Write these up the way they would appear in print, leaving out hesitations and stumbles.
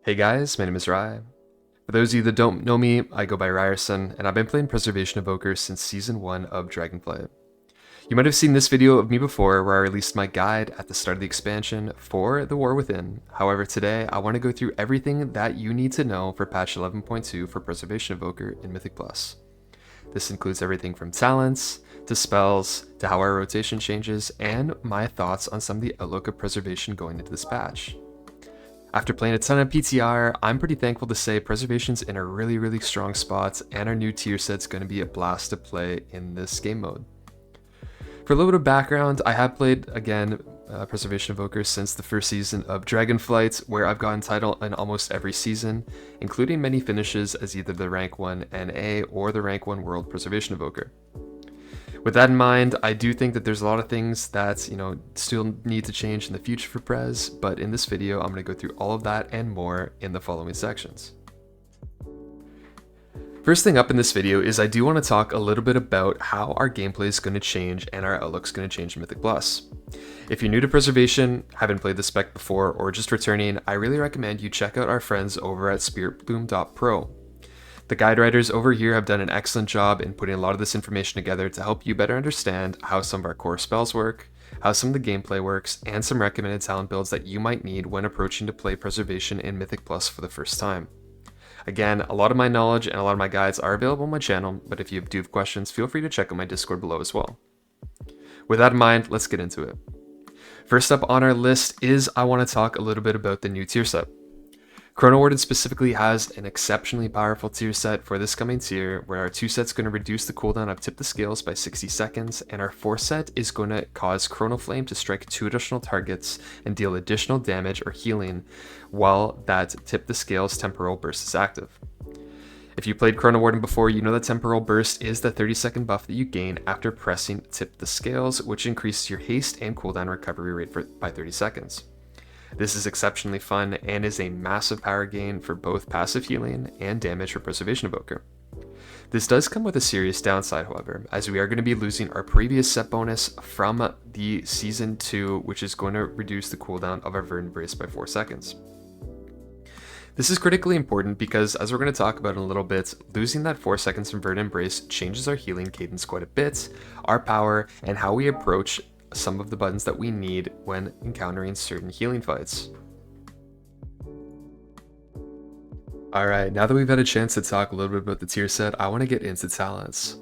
Hey guys, my name is Rye. For those of you that don't know me, I go by Ryerson, and I've been playing Preservation Evoker since Season 1 of Dragonflight. You might have seen this video of me before where I released my guide at the start of the expansion for The War Within. However, today I want to go through everything that you need to know for patch 11.2 for Preservation Evoker in Mythic Plus. This includes everything from talents, to spells, to how our rotation changes, and my thoughts on some of the outlook of preservation going into this patch. After playing a ton of PTR, I'm pretty thankful to say Preservation's in a really strong spot, and our new tier set's going to be a blast to play in this game mode. For a little bit of background, I have played, again, Preservation Evoker since the first season of Dragonflight, where I've gotten title in almost every season, including many finishes as either the rank 1 NA or the rank 1 World Preservation Evoker. With that in mind, I do think that there's a lot of things that, still need to change in the future for Prez, but in this video, I'm going to go through all of that and more in the following sections. First thing up in this video is I do want to talk a little bit about how our gameplay is going to change and our outlook's going to change in Mythic Plus. If you're new to Preservation, haven't played the spec before, or just returning, I really recommend you check out our friends over at spiritbloom.pro. The guide writers over here have done an excellent job in putting a lot of this information together to help you better understand how some of our core spells work, how some of the gameplay works, and some recommended talent builds that you might need when approaching to play Preservation in Mythic Plus for the first time. Again, a lot of my knowledge and a lot of my guides are available on my channel, but if you do have questions, feel free to check out my Discord below as well. With that in mind, let's get into it. First up on our list is I want to talk a little bit about the new tier set. Chrono Warden specifically has an exceptionally powerful tier set for this coming tier, where our 2 set's going to reduce the cooldown of Tip the Scales by 60 seconds, and our 4 set is going to cause Chrono Flame to strike 2 additional targets and deal additional damage or healing while that Tip the Scales Temporal Burst is active. If you played Chrono Warden before, you know that Temporal Burst is the 30-second buff that you gain after pressing Tip the Scales, which increases your haste and cooldown recovery rate by 30 seconds. This is exceptionally fun and is a massive power gain for both passive healing and damage for Preservation Evoker. This does come with a serious downside, however, as we are going to be losing our previous set bonus from the Season 2, which is going to reduce the cooldown of our Verdant Embrace by 4 seconds. This is critically important because, as we're going to talk about in a little bit, losing that 4 seconds from Verdant Embrace changes our healing cadence quite a bit, our power, and how we approach some of the buttons that we need when encountering certain healing fights. Alright, now that we've had a chance to talk a little bit about the tier set, I want to get into talents.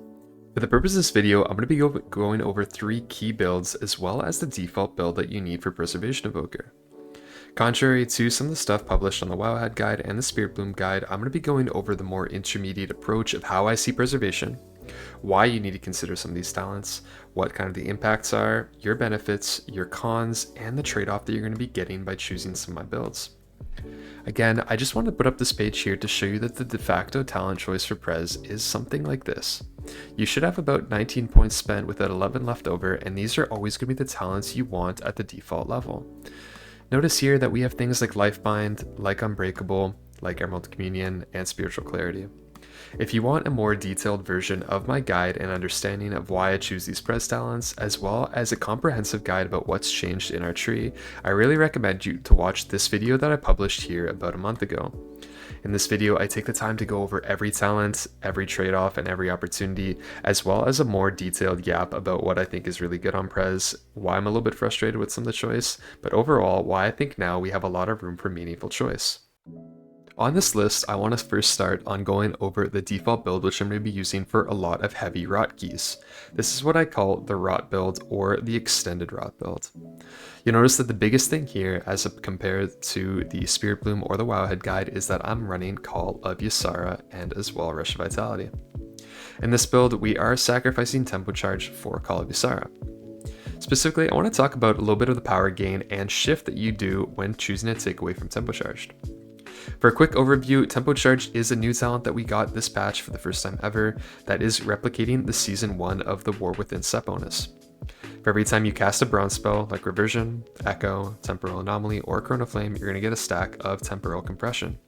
For the purpose of this video, I'm going to be going over 3 key builds as well as the default build that you need for Preservation Evoker. Contrary to some of the stuff published on the Wowhead guide and the Spirit Bloom guide, I'm going to be going over the more intermediate approach of how I see Preservation, why you need to consider some of these talents, what kind of the impacts are, your benefits, your cons, and the trade-off that you're going to be getting by choosing some of my builds. Again, I just want to put up this page here to show you that the de facto talent choice for Prez is something like this. You should have about 19 points spent with that 11 left over, and these are always going to be the talents you want at the default level. Notice here that we have things like Lifebind, like Unbreakable, like Emerald Communion, and Spiritual Clarity. If you want a more detailed version of my guide and understanding of why I choose these Prez talents, as well as a comprehensive guide about what's changed in our tree, I really recommend you to watch this video that I published here about a month ago. In this video, I take the time to go over every talent, every trade-off, and every opportunity, as well as a more detailed yap about what I think is really good on Prez, why I'm a little bit frustrated with some of the choice, but overall, why I think now we have a lot of room for meaningful choice. On this list, I want to first start on going over the default build, which I'm going to be using for a lot of heavy rot keys. This is what I call the rot build or the extended rot build. You'll notice that the biggest thing here, as compared to the Spirit Bloom or the Wowhead guide, is that I'm running Call of Ysara and as well Rush of Vitality. In this build, we are sacrificing Tempo Charge for Call of Ysara. Specifically, I want to talk about a little bit of the power gain and shift that you do when choosing to take away from Tempo Charged. For a quick overview, Tempo Charge is a new talent that we got this patch for the first time ever that is replicating the Season 1 of the War Within set bonus. For every time you cast a bronze spell like Reversion, Echo, Temporal Anomaly, or Chrono Flame, you're going to get a stack of Temporal Compression.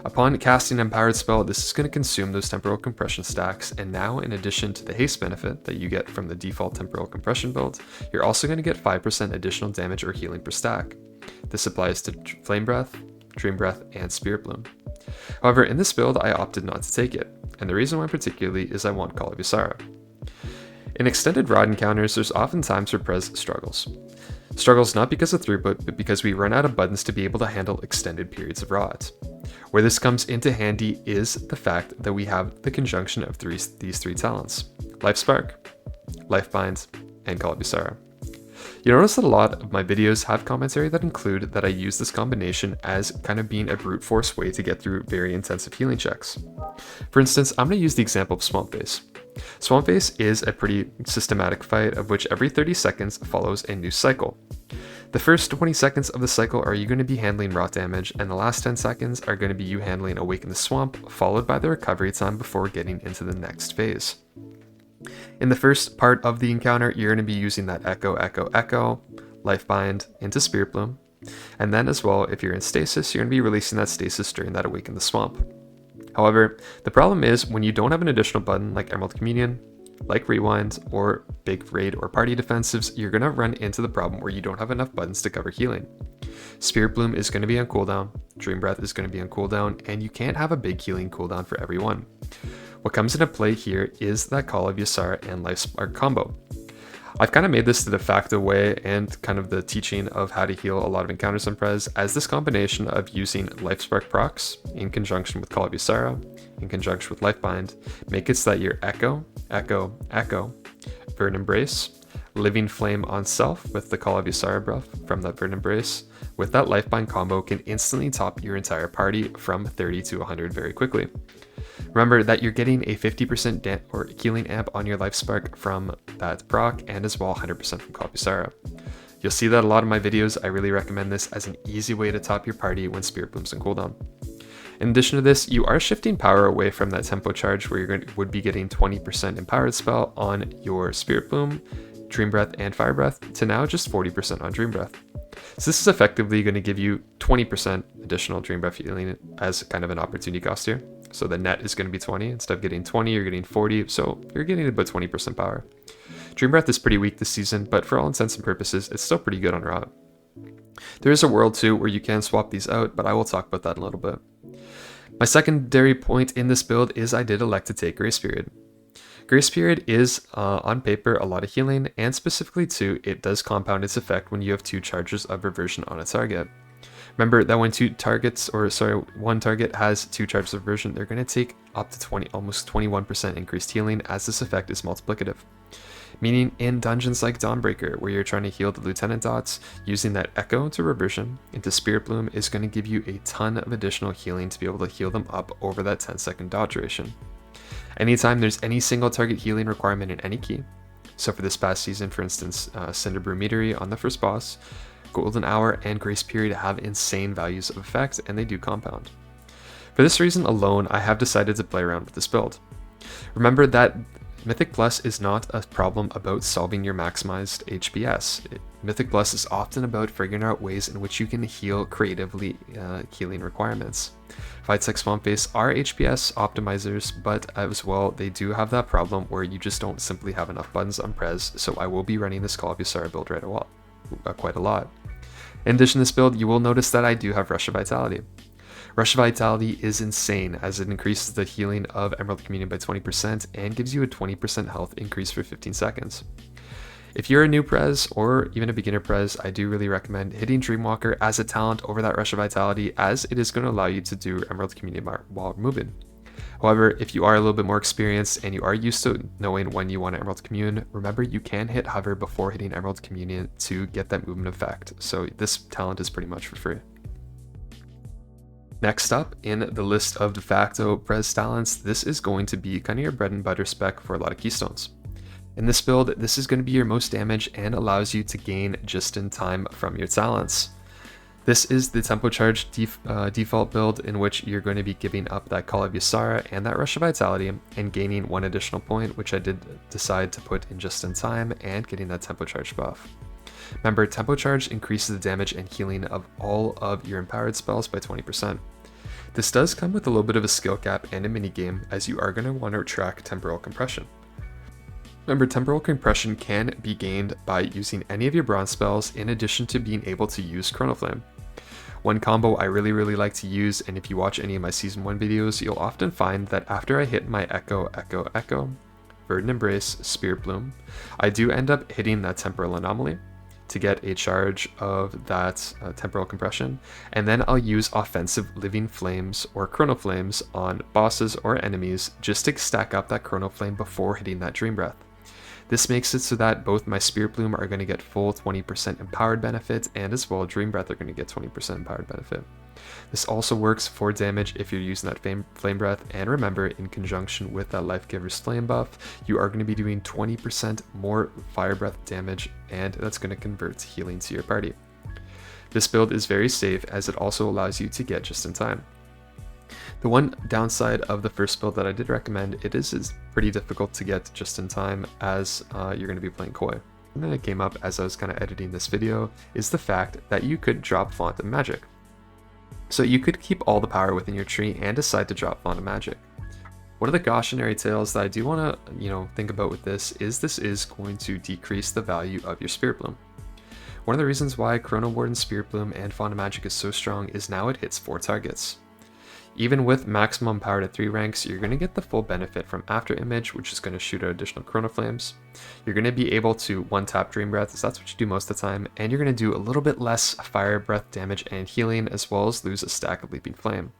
Upon casting an empowered spell, this is going to consume those Temporal Compression stacks, and now in addition to the haste benefit that you get from the default Temporal Compression build, you're also going to get 5% additional damage or healing per stack. This applies to Flame Breath, Dream Breath, and Spirit Bloom. However, in this build, I opted not to take it, and the reason why particularly is I want Call of Ysara. In extended rod encounters, there's often times where Prez struggles. Struggles not because of throughput, but because we run out of buttons to be able to handle extended periods of rods. Where this comes into handy is the fact that we have the conjunction of these three talents: Life Spark, Lifebind, and Call of Ysara. You notice that a lot of my videos have commentary that include that I use this combination as kind of being a brute force way to get through very intensive healing checks. For instance, I'm going to use the example of Swamp Face. Swamp Face is a pretty systematic fight of which every 30 seconds follows a new cycle. The first 20 seconds of the cycle are you going to be handling rot damage, and the last 10 seconds are going to be you handling Awaken the Swamp, followed by the recovery time before getting into the next phase. In the first part of the encounter, you're going to be using that Echo, Lifebind into Spirit Bloom, and then as well, if you're in Stasis, you're going to be releasing that Stasis during that Awaken the Swamp. However, the problem is when you don't have an additional button like Emerald Communion, like Rewind, or Big Raid or Party Defensives, you're going to run into the problem where you don't have enough buttons to cover healing. Spirit Bloom is going to be on cooldown, Dream Breath is going to be on cooldown, and you can't have a big healing cooldown for everyone. What comes into play here is that Call of Ysara and Life Spark combo. I've kind of made this the de facto way and kind of the teaching of how to heal a lot of encounters on Prez as this combination of using Life Spark procs in conjunction with Call of Ysara, in conjunction with Lifebind, make it so that your Echo, Verdant Embrace, Living Flame on Self with the Call of Ysara buff from that Verdant Embrace, with that Lifebind combo can instantly top your entire party from 30 to 100 very quickly. Remember that you're getting a 50% or healing amp on your Life Spark from that proc, and as well 100% from Call of Ysara. You'll see that a lot of my videos, I really recommend this as an easy way to top your party when Spirit Bloom's on cooldown. In addition to this, you are shifting power away from that tempo charge where you would be getting 20% empowered spell on your Spirit Bloom, Dream Breath, and Fire Breath to now just 40% on Dream Breath. So this is effectively going to give you 20% additional Dream Breath healing as kind of an opportunity cost here. So the net is going to be 20. Instead of getting 20, you're getting 40. So you're getting about 20% power. Dream Breath is pretty weak this season, but for all intents and purposes, it's still pretty good on rot. There is a world too where you can swap these out, but I will talk about that in a little bit. My secondary point in this build is I did elect to take Grace Period. Grace Period is, on paper, a lot of healing, and specifically too, it does compound its effect when you have 2 charges of reversion on a target. Remember that when one target has 2 charges of reversion, they're going to take up to almost 21% increased healing, as this effect is multiplicative. Meaning in dungeons like Dawnbreaker, where you're trying to heal the Lieutenant dots, using that Echo to reversion into Spirit Bloom is going to give you a ton of additional healing to be able to heal them up over that 10-second dot duration. Anytime there's any single target healing requirement in any key, so for this past season, for instance, Cinderbrew Meadery on the first boss, Golden Hour and Grace Period have insane values of effect, and they do compound. For this reason alone, I have decided to play around with this build. Remember that Mythic Plus is not a problem about solving your maximized HPS. Mythic Plus is often about figuring out ways in which you can heal creatively healing requirements. Fights like Swamp Face are HPS optimizers, but as well, they do have that problem where you just don't simply have enough buttons on Prez, so I will be running this Call of Ysara build quite a lot. In addition to this build, you will notice that I do have Rush of Vitality. Rush of Vitality is insane as it increases the healing of Emerald Communion by 20% and gives you a 20% health increase for 15 seconds. If you're a new Prez or even a beginner Prez, I do really recommend hitting Dreamwalker as a talent over that Rush of Vitality, as it is going to allow you to do Emerald Communion while moving. However, if you are a little bit more experienced and you are used to knowing when you want to Emerald Commune, remember you can hit hover before hitting Emerald Communion to get that movement effect, so this talent is pretty much for free. Next up in the list of de facto Prez talents, this is going to be kind of your bread and butter spec for a lot of keystones. In this build, this is going to be your most damage and allows you to gain just in time from your talents. This is the Tempo Charge default build in which you're going to be giving up that Call of Ysara and that Rush of Vitality and gaining 1 additional point, which I did decide to put in just in time, and getting that Tempo Charge buff. Remember, Tempo Charge increases the damage and healing of all of your empowered spells by 20%. This does come with a little bit of a skill cap and a minigame, as you are going to want to track Temporal Compression. Remember, Temporal Compression can be gained by using any of your bronze spells in addition to being able to use Chrono Flame. One combo I really like to use, and if you watch any of my Season 1 videos, you'll often find that after I hit my Echo, Verdant Embrace, Spirit Bloom, I do end up hitting that Temporal Anomaly to get a charge of that Temporal Compression, and then I'll use offensive Living Flames or Chrono Flames on bosses or enemies just to stack up that Chrono Flame before hitting that Dream Breath. This makes it so that both my Spirit Bloom are going to get full 20% empowered benefit, and as well Dream Breath are going to get 20% empowered benefit. This also works for damage if you're using that Flame Breath, and remember, in conjunction with that Life Giver's Flame buff, you are going to be doing 20% more Fire Breath damage, and that's going to convert to healing to your party. This build is very safe as it also allows you to get just in time. The one downside of the first build that I did recommend, it is pretty difficult to get just in time as you're going to be playing Koi. And then it came up as I was kind of editing this video, is the fact that you could drop Font of Magic. So you could keep all the power within your tree and decide to drop Font of Magic. One of the cautionary tales that I do want to think about with this is going to decrease the value of your Spirit Bloom. One of the reasons why Chrono Warden, Spirit Bloom, and Font of Magic is so strong is now it hits 4 targets. Even with maximum powered at 3 ranks, you're going to get the full benefit from After Image, which is going to shoot out additional Chrono Flames. You're going to be able to one-tap Dream Breath, as that's what you do most of the time, and you're going to do a little bit less Fire Breath damage and healing, as well as lose a stack of Leaping Flame.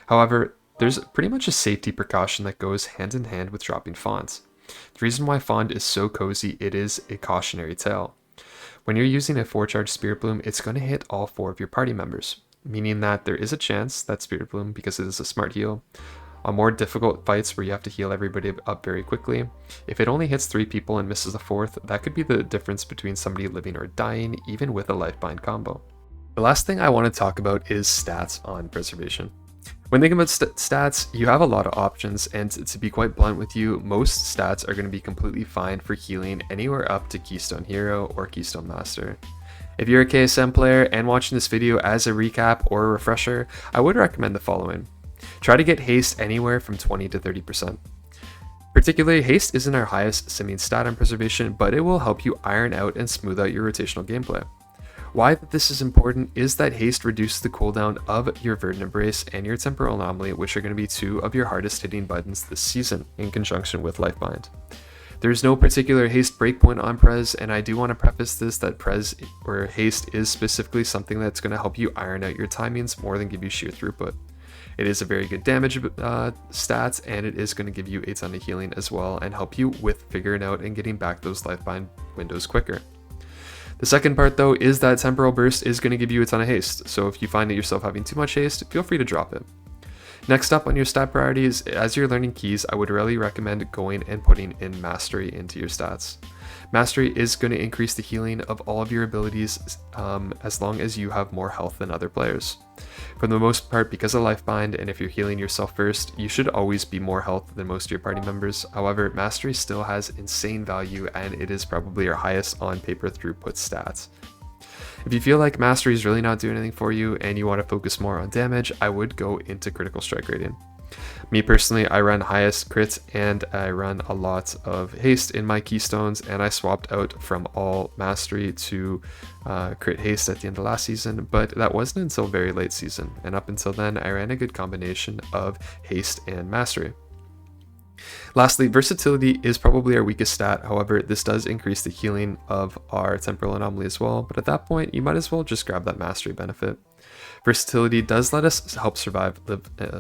However, there's pretty much a safety precaution that goes hand in hand with dropping Font. The reason why Font is so cozy, it is a cautionary tale. When you're using a 4-charge Spirit Bloom, it's going to hit all 4 of your party members, meaning that there is a chance that Spirit Bloom, because it is a smart heal, on more difficult fights where you have to heal everybody up very quickly, if it only hits 3 people and misses a 4th, that could be the difference between somebody living or dying, even with a Lifebind combo. The last thing I want to talk about is stats on Preservation. When thinking about stats, you have a lot of options, and to be quite blunt with you, most stats are going to be completely fine for healing anywhere up to Keystone Hero or Keystone Master. If you're a KSM player and watching this video as a recap or a refresher, I would recommend the following. Try to get haste anywhere from 20 to 30%. Particularly, haste isn't our highest simian stat on Preservation, but it will help you iron out and smooth out your rotational gameplay. Why this is important is that haste reduces the cooldown of your Verdant Embrace and your Temporal Anomaly, which are going to be 2 of your hardest hitting buttons this season in conjunction with Lifebind. There's no particular haste breakpoint on Prez, and I do want to preface this that Prez or haste is specifically something that's going to help you iron out your timings more than give you sheer throughput. It is a very good damage stat, and it is going to give you a ton of healing as well and help you with figuring out and getting back those Lifebind windows quicker. The second part though is that Temporal Burst is going to give you a ton of haste, so if you find yourself having too much haste, feel free to drop it. Next up on your stat priorities, as you're learning keys, I would really recommend going and putting in Mastery into your stats. Mastery is going to increase the healing of all of your abilities as long as you have more health than other players. For the most part, because of Lifebind, and if you're healing yourself first, you should always be more health than most of your party members. However, Mastery still has insane value, and it is probably your highest on paper throughput stats. If you feel like Mastery is really not doing anything for you and you want to focus more on damage, I would go into Critical Strike Rating. Me personally, I run highest crit and I run a lot of haste in my keystones, and I swapped out from all Mastery to crit haste at the end of last season, but that wasn't until very late season, and up until then I ran a good combination of haste and Mastery. Lastly, versatility is probably our weakest stat. However, this does increase the healing of our Temporal Anomaly as well, but at that point you might as well just grab that Mastery benefit. Versatility does let us help survive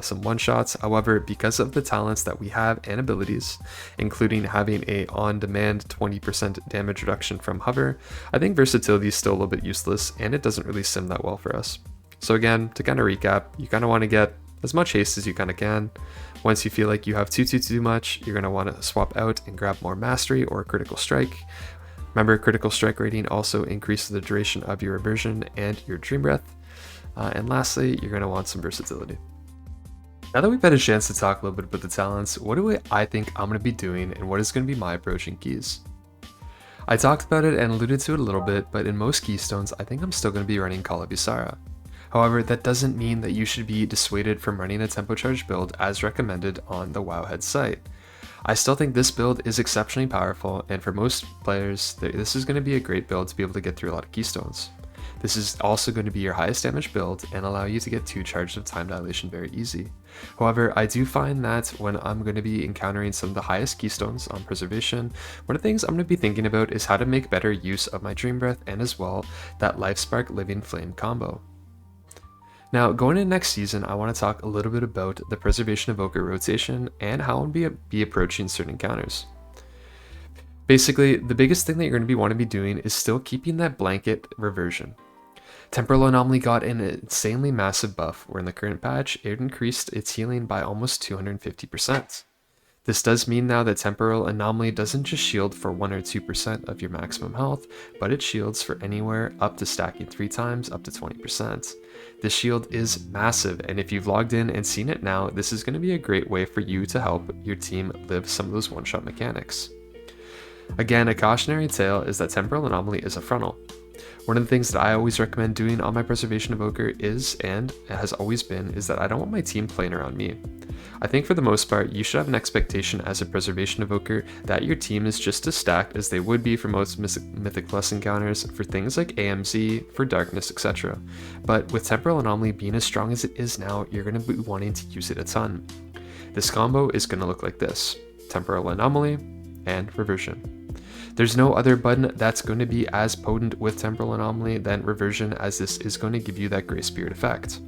some one-shots. However, because of the talents that we have and abilities, including having a on-demand 20% damage reduction from hover, I think versatility is still a little bit useless and it doesn't really sim that well for us. So again, to kind of recap, you kind of want to get as much haste as you kind of can. Once you feel like you have too much, you're going to want to swap out and grab more Mastery or Critical Strike. Remember, Critical Strike Rating also increases the duration of your Aversion and your Dream Breath. And lastly, you're going to want some versatility. Now that we've had a chance to talk a little bit about the talents, what do I think I'm going to be doing and what is going to be my approach in keys? I talked about it and alluded to it a little bit, but in most keystones, I think I'm still going to be running Call of Ysara. However, that doesn't mean that you should be dissuaded from running a tempo charge build as recommended on the Wowhead site. I still think this build is exceptionally powerful, and for most players, this is going to be a great build to be able to get through a lot of keystones. This is also going to be your highest damage build and allow you to get 2 charges of time dilation very easy. However, I do find that when I'm going to be encountering some of the highest keystones on preservation, one of the things I'm going to be thinking about is how to make better use of my Dream Breath and as well that Life Spark Living Flame combo. Now, going into next season, I want to talk a little bit about the Preservation Evoker rotation and how I'll be approaching certain encounters. Basically, the biggest thing that you're going to want to be doing is still keeping that blanket reversion. Temporal Anomaly got an insanely massive buff, where in the current patch, it increased its healing by almost 250%. This does mean now that Temporal Anomaly doesn't just shield for 1 or 2% of your maximum health, but it shields for anywhere up to stacking 3 times up to 20%. This shield is massive, and if you've logged in and seen it now, this is going to be a great way for you to help your team live some of those one-shot mechanics. Again, a cautionary tale is that Temporal Anomaly is a frontal. One of the things that I always recommend doing on my Preservation Evoker is, and it has always been, is that I don't want my team playing around me. I think for the most part, you should have an expectation as a Preservation Evoker that your team is just as stacked as they would be for most Mythic Plus encounters, for things like AMZ, for Darkness, etc. But with Temporal Anomaly being as strong as it is now, you're going to be wanting to use it a ton. This combo is going to look like this: Temporal Anomaly and Reversion. There's no other button that's going to be as potent with Temporal Anomaly than Reversion, as this is going to give you that Grey Spirit effect.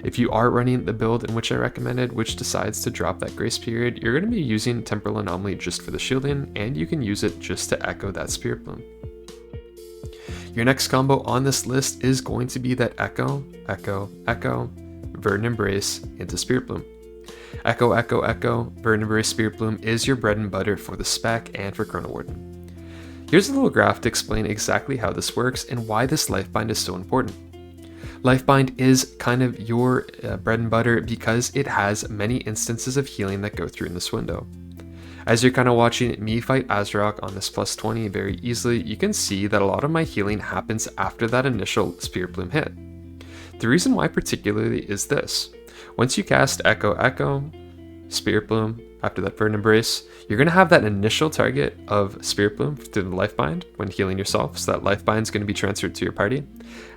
If you are running the build in which I recommended, which decides to drop that Grace Period, you're going to be using Temporal Anomaly just for the shielding, and you can use it just to echo that Spirit Bloom. Your next combo on this list is going to be that Echo, Echo, Echo, Verdant Embrace into Spirit Bloom. Echo, Echo, Echo, Verdant Embrace, Spirit Bloom is your bread and butter for the spec and for Chrono Warden. Here's a little graph to explain exactly how this works and why this Lifebind is so important. Lifebind is kind of your bread and butter because it has many instances of healing that go through in this window. As you're kind of watching me fight Azraq on this plus 20 very easily, you can see that a lot of my healing happens after that initial Spirit Bloom hit. The reason why particularly is this: once you cast Echo, Echo, Spirit Bloom, after that Verdant Embrace, you're going to have that initial target of Spirit Bloom through the Lifebind when healing yourself, so that Lifebind is going to be transferred to your party.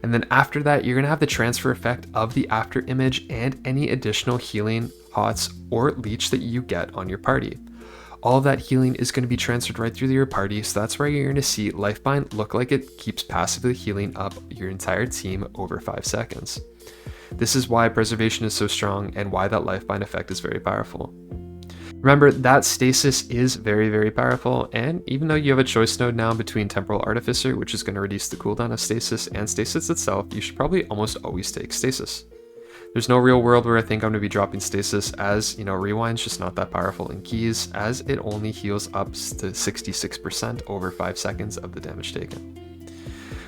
And then after that, you're going to have the transfer effect of the after image and any additional healing, hots, or leech that you get on your party. All of that healing is going to be transferred right through to your party, so that's where you're going to see Lifebind look like it keeps passively healing up your entire team over 5 seconds. This is why Preservation is so strong and why that Lifebind effect is very powerful. Remember that Stasis is very, very powerful, and even though you have a choice node now between Temporal Artificer, which is going to reduce the cooldown of Stasis, and Stasis itself, you should probably almost always take Stasis. There's no real world where I think I'm going to be dropping Stasis, as, you know, Rewind's just not that powerful in keys, as it only heals up to 66% over 5 seconds of the damage taken.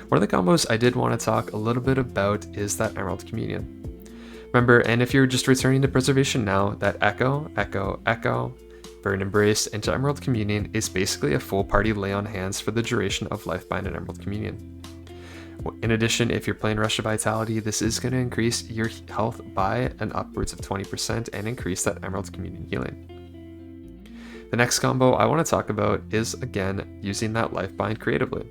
One of the combos I did want to talk a little bit about is that Emerald Communion. Remember, and if you're just returning to Preservation now, that Echo, Echo, Echo, Verdant Embrace into Emerald Communion is basically a full party lay on hands for the duration of Lifebind and Emerald Communion. In addition, if you're playing Rush of Vitality, this is going to increase your health by an upwards of 20% and increase that Emerald Communion healing. The next combo I want to talk about is, again, using that Lifebind creatively.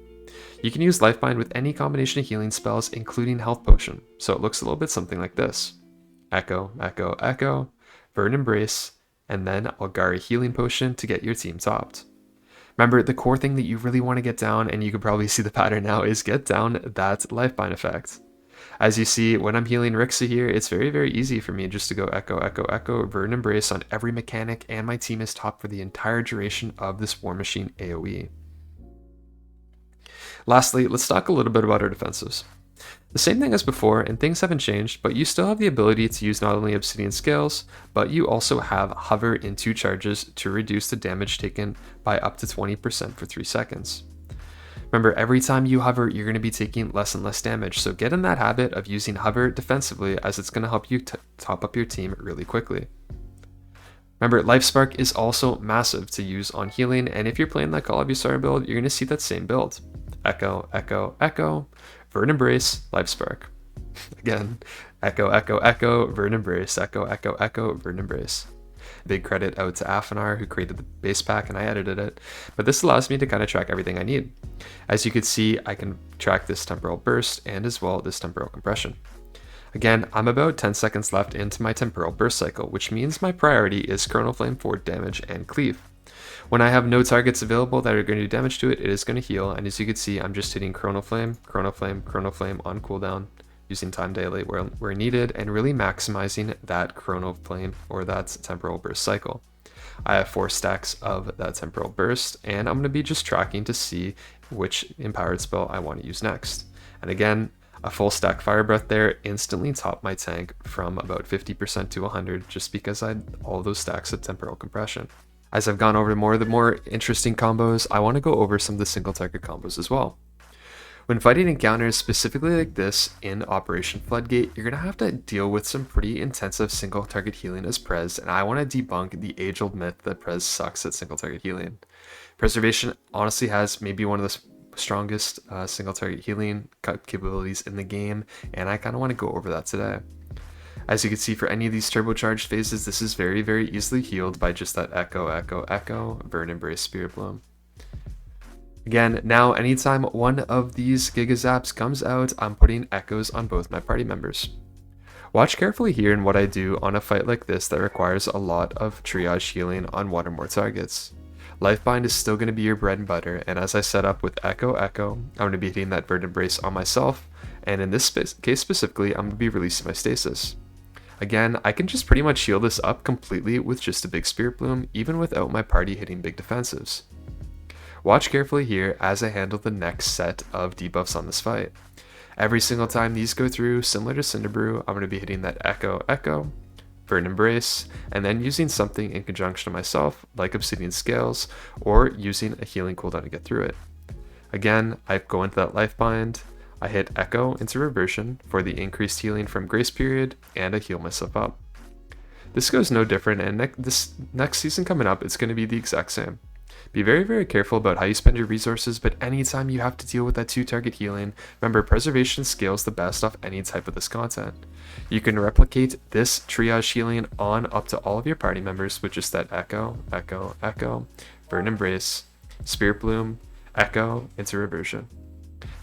You can use Lifebind with any combination of healing spells, including Health Potion, so it looks a little bit something like this. Echo, Echo, Echo, Verdant Embrace, and then Algari Healing Potion to get your team topped. Remember, the core thing that you really want to get down, and you can probably see the pattern now, is get down that Lifebind effect. As you see, when I'm healing Rixa here, it's very, very easy for me just to go Echo, Echo, Echo, Verdant Embrace on every mechanic, and my team is topped for the entire duration of this War Machine AoE. Lastly, let's talk a little bit about our defensives. The same thing as before, and things haven't changed, but you still have the ability to use not only Obsidian Scales, but you also have Hover in 2 charges to reduce the damage taken by up to 20% for 3 seconds. Remember, every time you hover, you're going to be taking less and less damage, so get in that habit of using Hover defensively, as it's going to help you top up your team really quickly. Remember, Life Spark is also massive to use on healing, and if you're playing that Call of Ysara build, you're going to see that same build. Echo, Echo, Echo, Verdant Embrace, Life Spark. Again, Echo, Echo, Echo, Verdant Embrace, Echo, Echo, Echo, Verdant Embrace. Big credit out to Afanar who created the base pack and I edited it, but this allows me to kind of track everything I need. As you can see, I can track this temporal burst and as well this temporal compression. Again, I'm about 10 seconds left into my temporal burst cycle, which means my priority is Chrono Flame for damage and cleave. When I have no targets available that are going to do damage to it, it is going to heal, and as you can see, I'm just hitting Chrono Flame, Chrono Flame, Chrono Flame on cooldown, using time daily where needed, and really maximizing that Chrono Flame or that temporal burst cycle. I have 4 stacks of that temporal burst, and I'm going to be just tracking to see which empowered spell I want to use next. And again, a full stack Fire Breath there instantly topped my tank from about 50% to 100 just because I had all those stacks of temporal compression. As I've gone over the more interesting combos, I want to go over some of the single target combos as well. When fighting encounters specifically like this in Operation Floodgate, you're going to have to deal with some pretty intensive single target healing as Prez, and I want to debunk the age-old myth that Prez sucks at single target healing. Preservation honestly has maybe one of the strongest single target healing capabilities in the game, and I kind of want to go over that today. As you can see, for any of these turbocharged phases, this is very, very easily healed by just that Echo, Echo, Echo, Burn, Embrace, Spirit Bloom. Again, now anytime one of these Giga Zaps comes out, I'm putting Echoes on both my party members. Watch carefully here in what I do on a fight like this that requires a lot of triage healing on one or more targets. Lifebind is still going to be your bread and butter, and as I set up with Echo, Echo, I'm going to be hitting that Burn Embrace on myself, and in this case specifically, I'm going to be releasing my Stasis. Again, I can just pretty much heal this up completely with just a big Spirit Bloom, even without my party hitting big defensives. Watch carefully here as I handle the next set of debuffs on this fight. Every single time these go through, similar to Cinderbrew, I'm going to be hitting that Echo, Echo, Burn Embrace, and then using something in conjunction to myself, like Obsidian Scales, or using a healing cooldown to get through it. Again, I go into that Lifebind, I hit Echo into Reversion for the increased healing from Grace Period, and I heal myself up. This goes no different, and this next season coming up, it's going to be the exact same. Be very, very careful about how you spend your resources, but anytime you have to deal with that 2-target healing, remember Preservation scales the best off any type of this content. You can replicate this triage healing on up to all of your party members with just that Echo, Echo, Echo, Burn Embrace, Spirit Bloom, Echo into Reversion.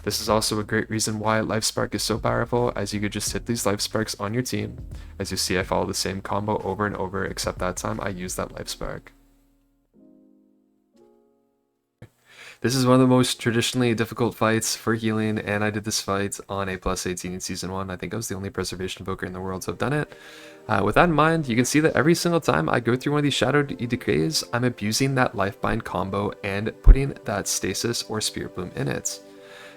This is also a great reason why Life Spark is so powerful, as you could just hit these Life Sparks on your team. As you see, I follow the same combo over and over, except that time I use that Life Spark. This is one of the most traditionally difficult fights for healing, and I did this fight on A+18 in Season 1. I think I was the only Preservation Evoker in the world to have done it. With that in mind, you can see that every single time I go through one of these Shadow Decays, I'm abusing that Lifebind combo and putting that Stasis or Spirit Bloom in it.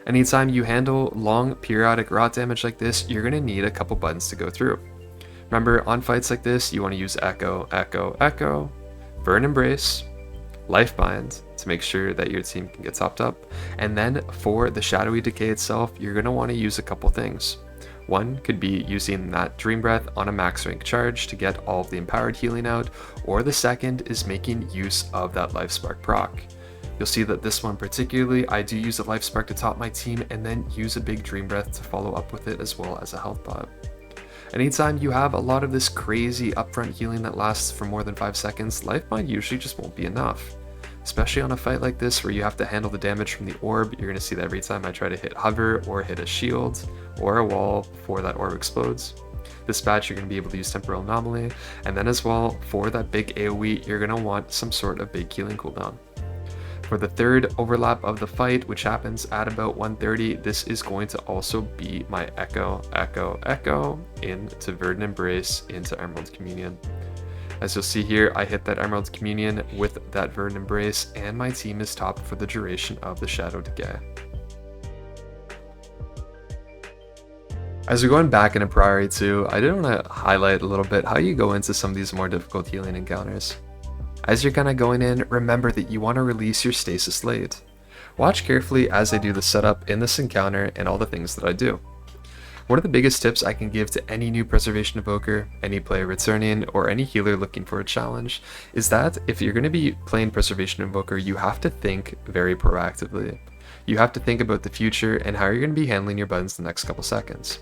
Anytime you handle long periodic rot damage like this, you're going to need a couple buttons to go through. Remember, on fights like this, you want to use Echo, Echo, Echo, Burn Embrace, Lifebind to make sure that your team can get topped up. And then for the Shadowy Decay itself, you're going to want to use a couple things. One could be using that Dream Breath on a max rank charge to get all of the empowered healing out, or the second is making use of that Life Spark proc. You'll see that this one particularly, I do use a Life Spark to top my team and then use a big Dream Breath to follow up with it as well as a health pot. Anytime you have a lot of this crazy upfront healing that lasts for more than 5 seconds, Lifebind usually just won't be enough. Especially on a fight like this where you have to handle the damage from the orb, you're going to see that every time I try to hit hover or hit a shield or a wall before that orb explodes. This batch you're going to be able to use Temporal Anomaly, and then as well for that big AoE you're going to want some sort of big healing cooldown. For the third overlap of the fight, which happens at about 130, this is going to also be my Echo, Echo, Echo into Verdant Embrace into Emerald Communion. As you'll see here, I hit that Emerald Communion with that Verdant Embrace, and my team is topped for the duration of the Shadow Decay. As we're going back into Priory 2, I did want to highlight a little bit how you go into some of these more difficult healing encounters. As you're kind of going in, remember that you want to release your Stasis late. Watch carefully as I do the setup in this encounter and all the things that I do. One of the biggest tips I can give to any new Preservation Evoker, any player returning, or any healer looking for a challenge is that if you're going to be playing Preservation Evoker, you have to think very proactively. You have to think about the future and how you're going to be handling your buttons the next couple seconds.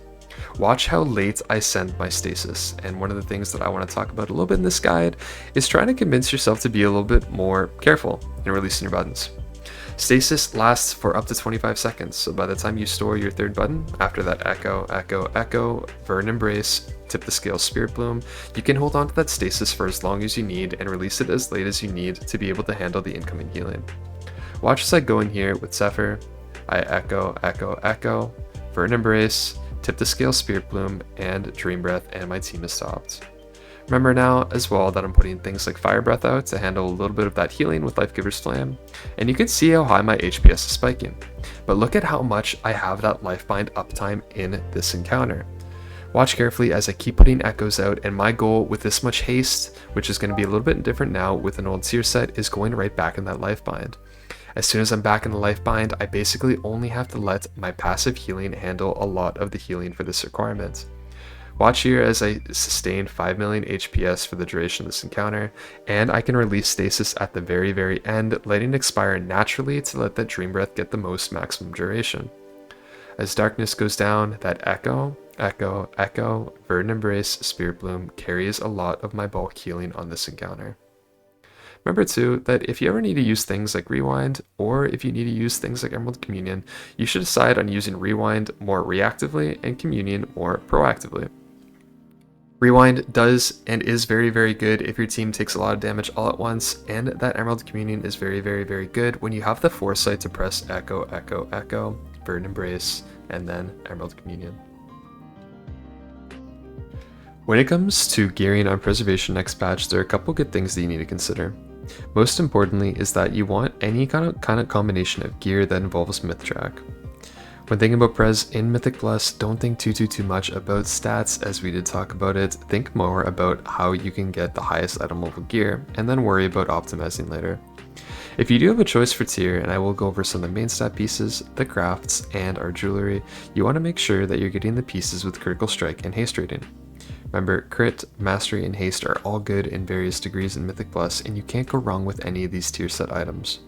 Watch how late I send my Stasis, and one of the things that I want to talk about a little bit in this guide is trying to convince yourself to be a little bit more careful in releasing your buttons. Stasis lasts for up to 25 seconds, so by the time you store your third button, after that Echo, Echo, Echo, Verdant Embrace, Tip the Scale, Spirit Bloom, you can hold on to that Stasis for as long as you need and release it as late as you need to be able to handle the incoming healing. Watch as I go in here with Zephyr, I Echo, Echo, Echo, Verdant Embrace, Tip the Scale, Spirit Bloom, and Dream Breath, and my team is stopped. Remember now as well that I'm putting things like Fire Breath out to handle a little bit of that healing with Lifegiver's Flame, and you can see how high my HPS is spiking. But look at how much I have that Lifebind uptime in this encounter. Watch carefully as I keep putting echoes out, and my goal with this much haste, which is going to be a little bit different now with an old tier set, is going right back in that Lifebind. As soon as I'm back in the Lifebind, I basically only have to let my passive healing handle a lot of the healing for this requirement. Watch here as I sustain 5 million HPS for the duration of this encounter, and I can release Stasis at the very end, letting it expire naturally to let that Dream Breath get the most maximum duration. As darkness goes down, that Echo, Echo, Echo, Verdant Embrace, Spirit Bloom carries a lot of my bulk healing on this encounter. Remember too, that if you ever need to use things like Rewind, or if you need to use things like Emerald Communion, you should decide on using Rewind more reactively and Communion more proactively. Rewind does and is very good if your team takes a lot of damage all at once, and that Emerald Communion is very good when you have the foresight to press Echo, Echo, Echo, Verdant Embrace, and then Emerald Communion. When it comes to gearing on Preservation next patch, there are a couple good things that you need to consider. Most importantly is that you want any kind of combination of gear that involves Myth Track. When thinking about Prez in Mythic Plus, don't think too much about stats, as we did talk about it. Think more about how you can get the highest item level gear, and then worry about optimizing later. If you do have a choice for tier, and I will go over some of the main stat pieces, the crafts, and our jewelry, you want to make sure that you're getting the pieces with critical strike and haste rating. Remember, crit, mastery, and haste are all good in various degrees in Mythic Plus, and you can't go wrong with any of these tier set items.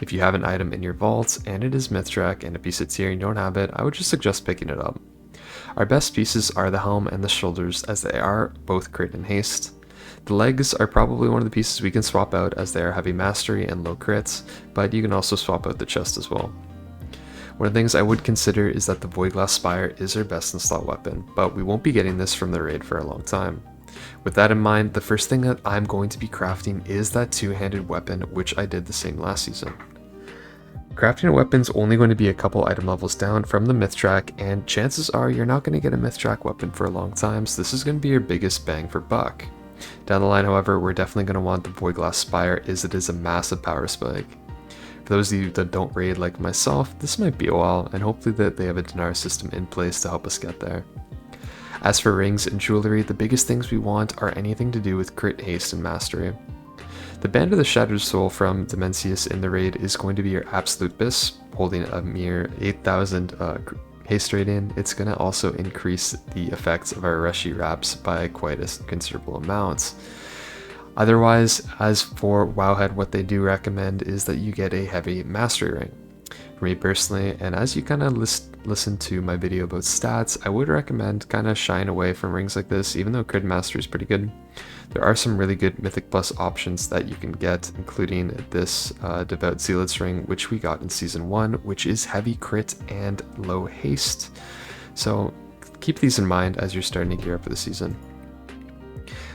If you have an item in your vault and it is Myth Track and a piece of tier and you don't have it, I would just suggest picking it up. Our best pieces are the helm and the shoulders, as they are both crit and haste. The legs are probably one of the pieces we can swap out, as they are heavy mastery and low crits, but you can also swap out the chest as well. One of the things I would consider is that the Voidglass Spire is our best in slot weapon, but we won't be getting this from the raid for a long time. With that in mind, the first thing that I'm going to be crafting is that two-handed weapon, which I did the same last season. Crafting a weapon's only going to be a couple item levels down from the Myth Track, and chances are you're not going to get a Myth Track weapon for a long time, so this is going to be your biggest bang for buck. Down the line, however, we're definitely going to want the Voidglass Spire, as it is a massive power spike. For those of you that don't raid like myself, this might be a while, and hopefully that they have a dinar system in place to help us get there. As for rings and jewelry, the biggest things we want are anything to do with crit, haste, and mastery. The Band of the Shattered Soul from Dimensius in the raid is going to be your absolute best, holding a mere 8,000 haste rating. It's going to also increase the effects of our Reshi wraps by quite a considerable amount. Otherwise, as for Wowhead, what they do recommend is that you get a heavy mastery ring. For me personally, and as you kind of listen to my video about stats, I would recommend kind of shying away from rings like this, even though crit mastery is pretty good. There are some really good Mythic Plus options that you can get, including this Devout Zealot's ring, which we got in Season 1, which is heavy crit and low haste. So keep these in mind as you're starting to gear up for the season.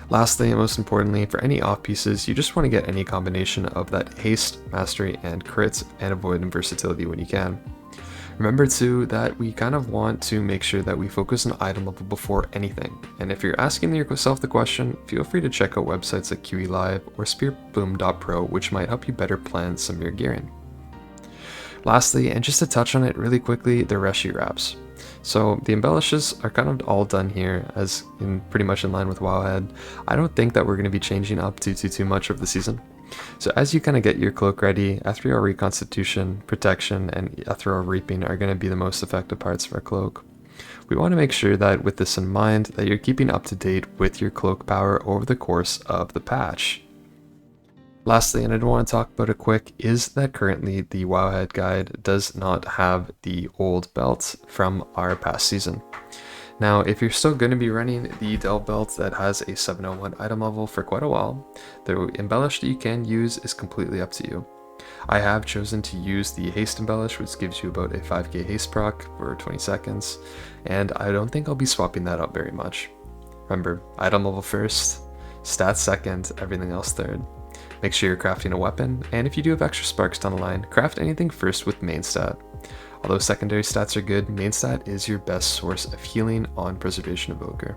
Lastly, and most importantly, for any off pieces, you just want to get any combination of that haste, mastery, and crit, and avoid versatility when you can. Remember too that we kind of want to make sure that we focus on item level before anything, and if you're asking yourself the question, feel free to check out websites like QE Live or spiritbloom.pro, which might help you better plan some of your gearing. Lastly, and just to touch on it really quickly, the Reshi wraps. So the embellishes are kind of all done here, as in pretty much in line with Wowhead. I don't think that we're going to be changing up too much over the season. So as you kind of get your cloak ready, Ethereal Reconstitution, Protection, and Ethereal Reaping are going to be the most effective parts of our cloak. We want to make sure that with this in mind, that you're keeping up to date with your cloak power over the course of the patch. Lastly, and I do want to talk about it quick, is that currently the Wowhead guide does not have the old belt from our past season. Now, if you're still going to be running the Delve belt that has a 701 item level for quite a while, the embellish that you can use is completely up to you. I have chosen to use the haste embellish, which gives you about a 5k haste proc for 20 seconds, and I don't think I'll be swapping that out very much. Remember, item level first, stats second, everything else third. Make sure you're crafting a weapon, and if you do have extra sparks down the line, craft anything first with main stat. Although secondary stats are good, main stat is your best source of healing on Preservation Evoker.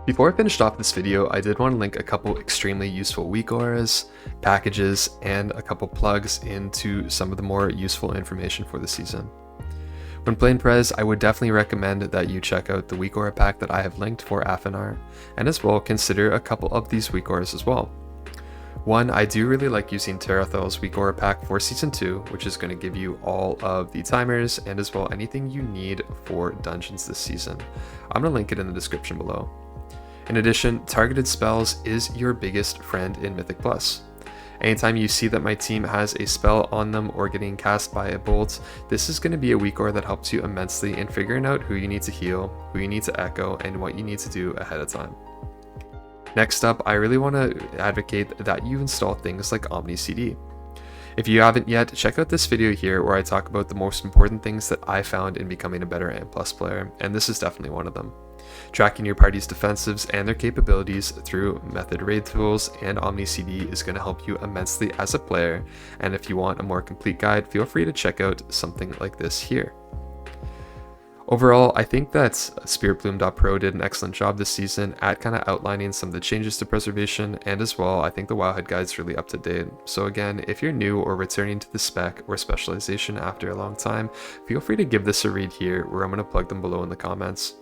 Before I finished off this video, I did want to link a couple extremely useful Weakauras, packages, and a couple plugs into some of the more useful information for the season. When playing Prez, I would definitely recommend that you check out the Weakaura pack that I have linked for Afinar, and as well consider a couple of these Weakauras as well. One, I do really like using Terathal's Weakaura pack for Season 2, which is going to give you all of the timers and as well anything you need for dungeons this season. I'm going to link it in the description below. In addition, targeted spells is your biggest friend in Mythic Plus. Anytime you see that my team has a spell on them or getting cast by a bolt, this is going to be a Weakaura that helps you immensely in figuring out who you need to heal, who you need to echo, and what you need to do ahead of time. Next up, I really want to advocate that you install things like Omni CD. If you haven't yet, check out this video here where I talk about the most important things that I found in becoming a better AM+ player, and this is definitely one of them. Tracking your party's defensives and their capabilities through method raid tools and Omni CD is going to help you immensely as a player, and if you want a more complete guide, feel free to check out something like this here. Overall, I think that SpiritBloom.pro did an excellent job this season at kind of outlining some of the changes to preservation, and as well, I think the Wowhead guide's really up to date. So again, if you're new or returning to the spec or specialization after a long time, feel free to give this a read here, where I'm going to plug them below in the comments.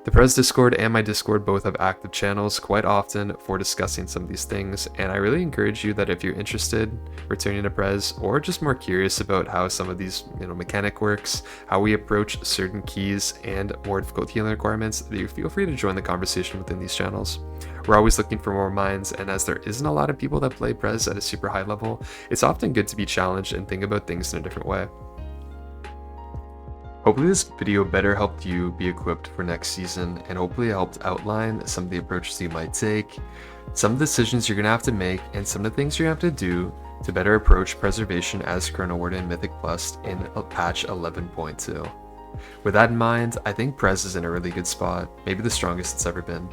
The Prez Discord and my Discord both have active channels quite often for discussing some of these things, and I really encourage you that if you're interested returning to Prez or just more curious about how some of these mechanic works, how we approach certain keys and more difficult healing requirements, that you feel free to join the conversation within these channels. We're always looking for more minds, and as there isn't a lot of people that play Prez at a super high level, it's often good to be challenged and think about things in a different way. Hopefully this video better helped you be equipped for next season, and hopefully it helped outline some of the approaches you might take, some of the decisions you're going to have to make, and some of the things you're going to have to do to better approach preservation as Chrono Warden Mythic Plus in patch 11.2. With that in mind, I think Prez is in a really good spot, maybe the strongest it's ever been.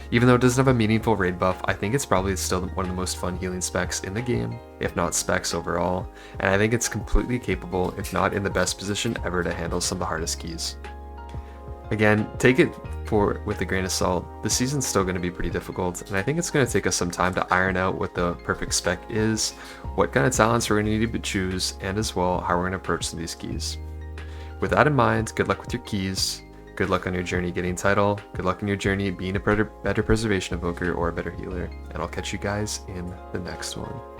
Even though it doesn't have a meaningful raid buff, I think it's probably still one of the most fun healing specs in the game, if not specs overall, and I think it's completely capable, if not in the best position ever, to handle some of the hardest keys. Again, take it with a grain of salt. The season's still going to be pretty difficult, and I think it's going to take us some time to iron out what the perfect spec is, what kind of talents we're going to need to choose, and as well how we're going to approach some of these keys. With that in mind, good luck with your keys. Good luck on your journey getting title, good luck on your journey being a better preservation evoker or a better healer, and I'll catch you guys in the next one.